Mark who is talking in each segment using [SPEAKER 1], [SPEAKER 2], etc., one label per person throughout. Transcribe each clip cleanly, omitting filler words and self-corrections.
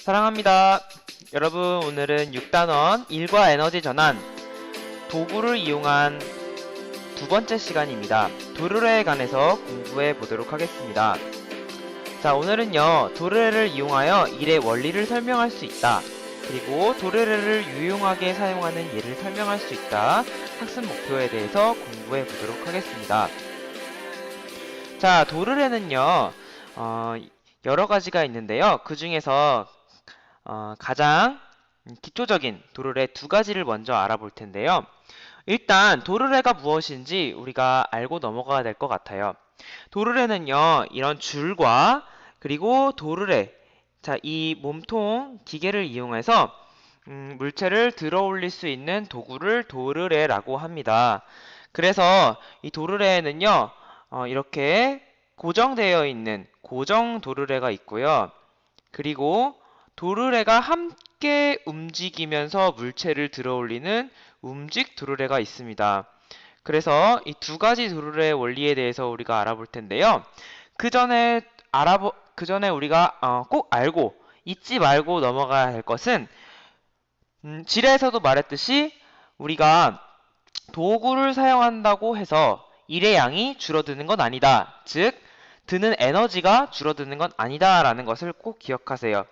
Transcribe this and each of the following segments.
[SPEAKER 1] 사랑합니다. 여러분, 오늘은 6단원 일과 에너지 전환 도구를 이용한 두 번째 시간입니다. 도르래에 관해서 공부해 보도록 하겠습니다. 자, 오늘은요, 도르래를 이용하여 일의 원리를 설명할 수 있다. 그리고 도르래를 유용하게 사용하는 예를 설명할 수 있다. 학습 목표에 대해서 공부해 보도록 하겠습니다. 자, 도르래는요, 여러 가지가 있는데요. 그 중에서 가장 기초적인 도르래 두 가지를 먼저 알아볼 텐데요. 일단 도르래가 무엇인지 우리가 알고 넘어가야 될 것 같아요. 도르래는요, 이런 줄과 그리고 도르래, 자, 이 몸통 기계를 이용해서 물체를 들어 올릴 수 있는 도구를 도르래라고 합니다. 그래서 이 도르래에는요, 이렇게 고정되어 있는 고정 도르래가 있고요. 그리고 도르래가 함께 움직이면서 물체를 들어 올리는 움직 도르래가 있습니다. 그래서 이 두 가지 도르래의 원리에 대해서 우리가 알아볼 텐데요. 그 전에 우리가 꼭 알고 잊지 말고 넘어가야 할 것은 지뢰에서도 말했듯이 우리가 도구를 사용한다고 해서 일의 양이 줄어드는 건 아니다. 즉, 드는 에너지가 줄어드는 건 아니다 라는 것을 꼭 기억하세요.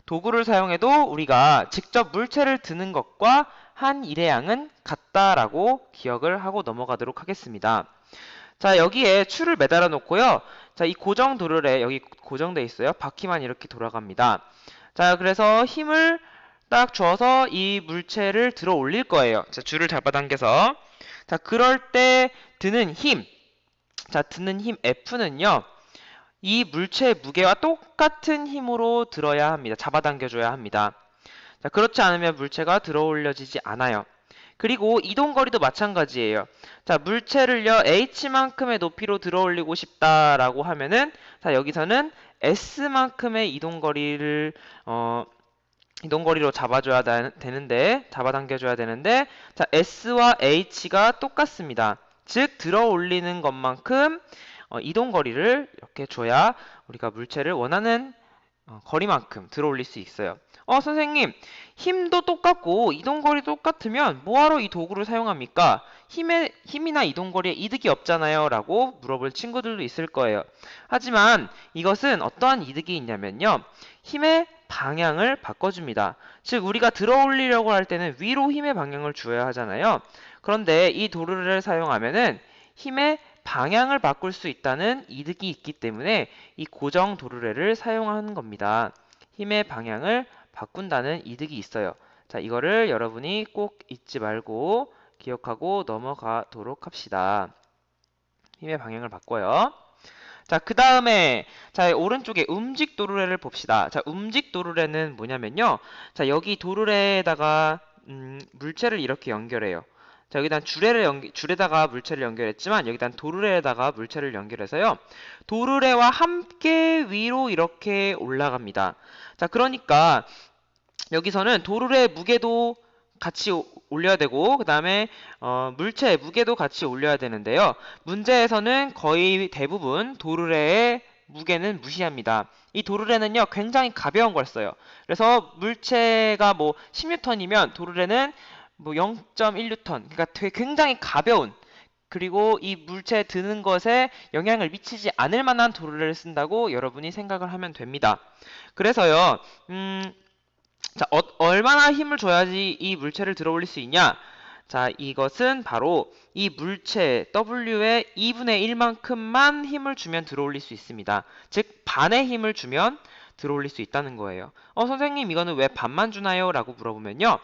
[SPEAKER 1] 도구를 사용해도 우리가 직접 물체를 드는 것과 한 일의 양은 같다라고 기억을 하고 넘어가도록 하겠습니다. 자, 여기에 줄을 매달아 놓고요. 자, 이 고정 도르래 여기 고정돼 있어요. 바퀴만 이렇게 돌아갑니다. 자, 그래서 힘을 딱 줘서 이 물체를 들어 올릴 거예요. 자, 줄을 잡아당겨서. 자, 그럴 때 드는 힘. 자, 드는 힘 F는요. 이 물체의 무게와 똑같은 힘으로 들어야 합니다. 잡아당겨줘야 합니다. 자, 그렇지 않으면 물체가 들어 올려지지 않아요. 그리고 이동거리도 마찬가지예요. 자, 물체를요, H만큼의 높이로 들어 올리고 싶다라고 하면은, 자, 여기서는 S만큼의 이동거리로 잡아당겨줘야 되는데, 자, S와 H가 똑같습니다. 즉, 들어 올리는 것만큼 이동거리를 이렇게 줘야 우리가 물체를 원하는 거리만큼 들어 올릴 수 있어요. 선생님, 힘도 똑같고 이동거리 똑같으면 뭐하러 이 도구를 사용합니까? 힘이나 이동거리에 이득이 없잖아요 라고 물어볼 친구들도 있을 거예요. 하지만 이것은 어떠한 이득이 있냐면요. 힘의 방향을 바꿔줍니다. 즉, 우리가 들어 올리려고 할 때는 위로 힘의 방향을 주어야 하잖아요. 그런데 이 도르를 사용하면은 힘의 방향을 바꿀 수 있다는 이득이 있기 때문에 이 고정 도르래를 사용하는 겁니다. 힘의 방향을 바꾼다는 이득이 있어요. 자, 이거를 여러분이 꼭 잊지 말고 기억하고 넘어가도록 합시다. 힘의 방향을 바꿔요. 자, 그 다음에 자, 오른쪽에 움직 도르래를 봅시다. 자, 움직 도르래는 뭐냐면요. 자, 여기 도르래에다가 물체를 이렇게 연결해요. 자, 여기다 줄에다가 물체를 연결했지만 여기다 도르래에다가 물체를 연결해서요. 도르래와 함께 위로 이렇게 올라갑니다. 자, 그러니까 여기서는 도르래의 무게도 같이 올려야 되고 그 다음에 물체의 무게도 같이 올려야 되는데요. 문제에서는 거의 대부분 도르래의 무게는 무시합니다. 이 도르래는요, 굉장히 가벼운 걸 써요. 그래서 물체가 뭐 10N이면 도르래는 뭐 0.1N, 그러니까 되게 굉장히 가벼운, 그리고 이 물체에 드는 것에 영향을 미치지 않을 만한 도르래를 쓴다고 여러분이 생각을 하면 됩니다. 그래서요, 자, 얼마나 힘을 줘야지 이 물체를 들어 올릴 수 있냐? 자, 이것은 바로 이 물체 W의 2분의 1만큼만 힘을 주면 들어 올릴 수 있습니다. 즉, 반의 힘을 주면 들어 올릴 수 있다는 거예요. 선생님, 이거는 왜 반만 주나요? 라고 물어보면요.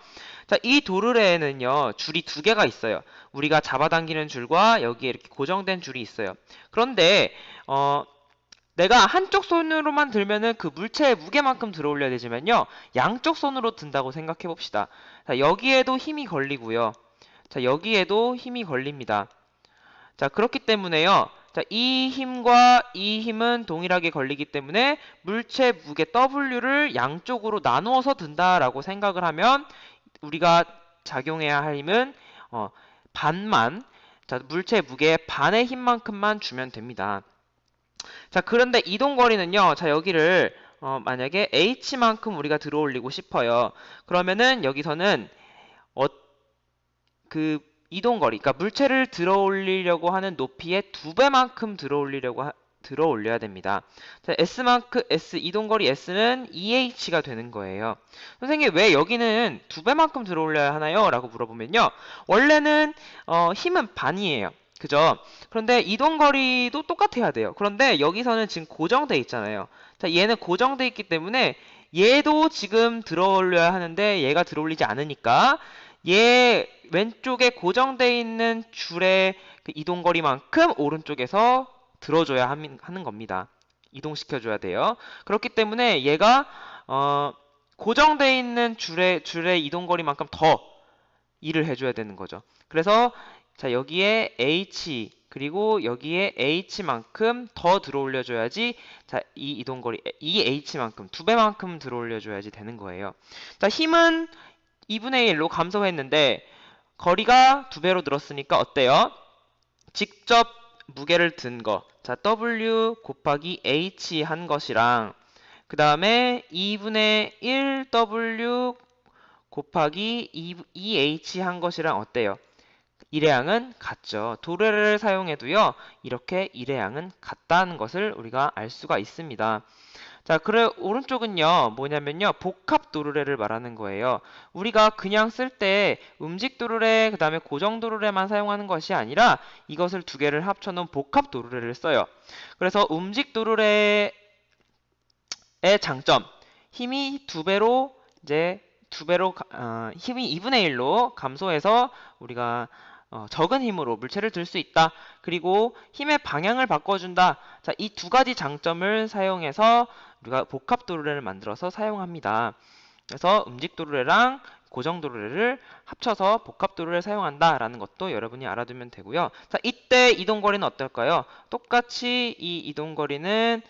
[SPEAKER 1] 자, 이 도르래에는요, 줄이 두 개가 있어요. 우리가 잡아당기는 줄과 여기에 이렇게 고정된 줄이 있어요. 그런데, 내가 한쪽 손으로만 들면은 그 물체의 무게만큼 들어 올려야 되지만요. 양쪽 손으로 든다고 생각해 봅시다. 자, 여기에도 힘이 걸리고요. 자, 여기에도 힘이 걸립니다. 자, 그렇기 때문에요. 자, 이 힘과 이 힘은 동일하게 걸리기 때문에 물체 무게 W를 양쪽으로 나누어서 든다라고 생각을 하면 우리가 작용해야 할 힘은 반만, 자, 물체 무게의 반의 힘만큼만 주면 됩니다. 자, 그런데 이동거리는요. 자, 여기를 만약에 h만큼 우리가 들어 올리고 싶어요. 그러면은 여기서는 그 이동거리, 그러니까 물체를 들어 올리려고 하는 높이의 2배만큼 들어 올려야 됩니다. 자, S 이동거리 S는 EH가 되는 거예요. 선생님, 왜 여기는 2배만큼 들어 올려야 하나요? 라고 물어보면요. 원래는 힘은 반이에요. 그죠? 그런데 이동거리도 똑같아야 돼요. 그런데 여기서는 지금 고정돼 있잖아요. 자, 얘는 고정돼 있기 때문에 얘도 지금 들어 올려야 하는데 얘가 들어 올리지 않으니까 얘 왼쪽에 고정돼 있는 줄의 그 이동거리만큼 오른쪽에서 들어줘야 하는 겁니다. 이동시켜줘야 돼요. 그렇기 때문에 얘가 고정돼 있는 줄의 이동거리만큼 더 일을 해줘야 되는 거죠. 그래서 자, 여기에 H 그리고 여기에 H만큼 더 들어 올려줘야지 자, 이 이동거리 이 H만큼 2배만큼 들어 올려줘야지 되는 거예요. 자, 힘은 2분의 1로 감소했는데 거리가 2배로 늘었으니까 어때요? 직접 무게를 든 거. 자, W 곱하기 H 한 것이랑 그 다음에 2분의 1W 곱하기 2H 한 것이랑 어때요? 일회양은 같죠. 도래를 사용해도요, 이렇게 일회양은 같다는 것을 우리가 알 수가 있습니다. 자, 그래, 오른쪽은요, 뭐냐면요, 복합 도르래를 말하는 거예요. 우리가 그냥 쓸 때 음직 도르래, 그 다음에 고정 도르래만 사용하는 것이 아니라 이것을 두 개를 합쳐놓은 복합 도르래를 써요. 그래서 음직 도르래의 장점, 힘이 힘이 2분의 1로 감소해서 우리가 적은 힘으로 물체를 들 수 있다. 그리고 힘의 방향을 바꿔준다. 자, 이 두 가지 장점을 사용해서 우리가 복합 도르래를 만들어서 사용합니다. 그래서 음직 도르래랑 고정 도르래를 합쳐서 복합 도르래를 사용한다라는 것도 여러분이 알아두면 되고요. 자, 이때 이동거리는 어떨까요? 똑같이 이 이동거리는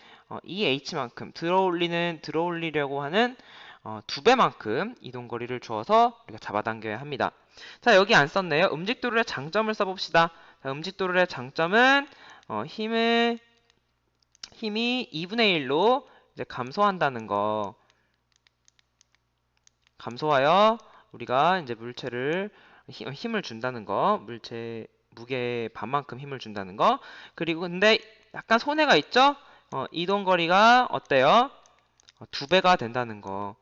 [SPEAKER 1] EH만큼 들어 올리려고 하는 2배만큼 이동거리를 주어서 우리가 잡아당겨야 합니다. 자, 여기 안 썼네요. 음직도르의 장점을 써봅시다. 자, 음직도르의 장점은 힘이 2분의 1로 이제 감소한다는 거. 감소하여 우리가 이제 물체를 힘을 준다는 거. 물체 무게 반만큼 힘을 준다는 거. 그리고 근데 약간 손해가 있죠? 이동거리가 어때요? 2배가 된다는 거.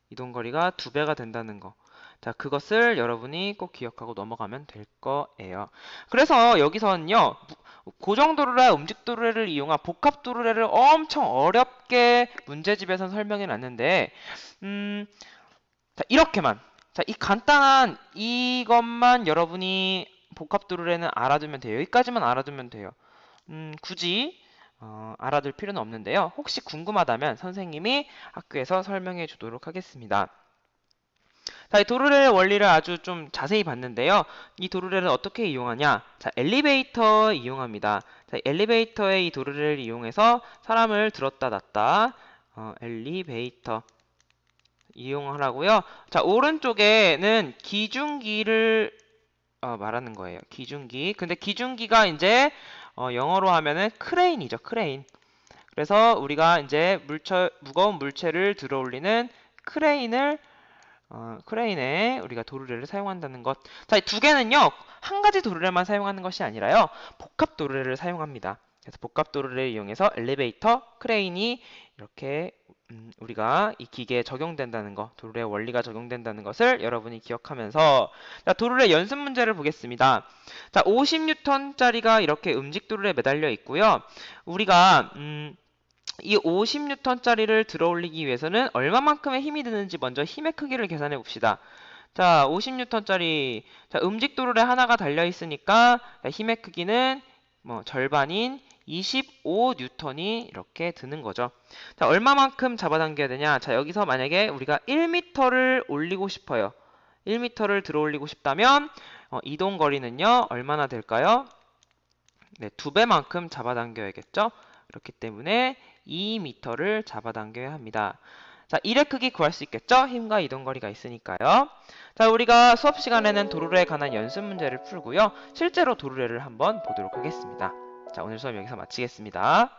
[SPEAKER 1] 이동거리가 2배가 된다는 거. 자, 그것을 여러분이 꼭 기억하고 넘어가면 될 거예요. 그래서 여기서는요, 고정도르래, 음직도르래를 이용한 복합도르래를 엄청 어렵게 문제집에서 설명해 놨는데, 자, 이렇게만. 자, 이 간단한 이것만 여러분이 복합도르래는 알아두면 돼요. 여기까지만 알아두면 돼요. 굳이 알아둘 필요는 없는데요. 혹시 궁금하다면 선생님이 학교에서 설명해 주도록 하겠습니다. 자, 이 도르래의 원리를 아주 좀 자세히 봤는데요. 이 도르래를 어떻게 이용하냐? 자, 엘리베이터 이용합니다. 자, 엘리베이터의 이 도르래를 이용해서 사람을 들었다 놨다. 엘리베이터 이용하라고요. 자, 오른쪽에는 기중기를 말하는 거예요. 기중기. 근데 기중기가 이제 영어로 하면은 크레인이죠. 크레인. 그래서 우리가 이제 무거운 물체를 들어 올리는 크레인에 우리가 도르래를 사용한다는 것. 자, 이 두 개는요, 한 가지 도르래만 사용하는 것이 아니라요, 복합 도르래를 사용합니다. 그래서 복합 도르래를 이용해서 엘리베이터, 크레인이 이렇게 우리가 이 기계에 적용된다는 거, 도르래의 원리가 적용된다는 것을 여러분이 기억하면서 자, 도르래 연습 문제를 보겠습니다. 자, 50N짜리가 이렇게 음직 도르래에 매달려 있고요. 우리가 이 50N짜리를 들어 올리기 위해서는 얼마만큼의 힘이 드는지 먼저 힘의 크기를 계산해 봅시다. 자, 50N짜리 자, 음직 도르래 하나가 달려 있으니까 힘의 크기는 뭐 절반인 25N이 이렇게 드는 거죠. 자, 얼마만큼 잡아당겨야 되냐? 자, 여기서 만약에 우리가 1m를 올리고 싶어요. 1m를 들어 올리고 싶다면 이동 거리는요, 얼마나 될까요? 네, 2배만큼 잡아당겨야겠죠? 그렇기 때문에 2m를 잡아당겨야 합니다. 자, 1의 크기 구할 수 있겠죠? 힘과 이동거리가 있으니까요. 자, 우리가 수업 시간에는 도르래에 관한 연습 문제를 풀고요. 실제로 도르래를 한번 보도록 하겠습니다. 자, 오늘 수업 여기서 마치겠습니다.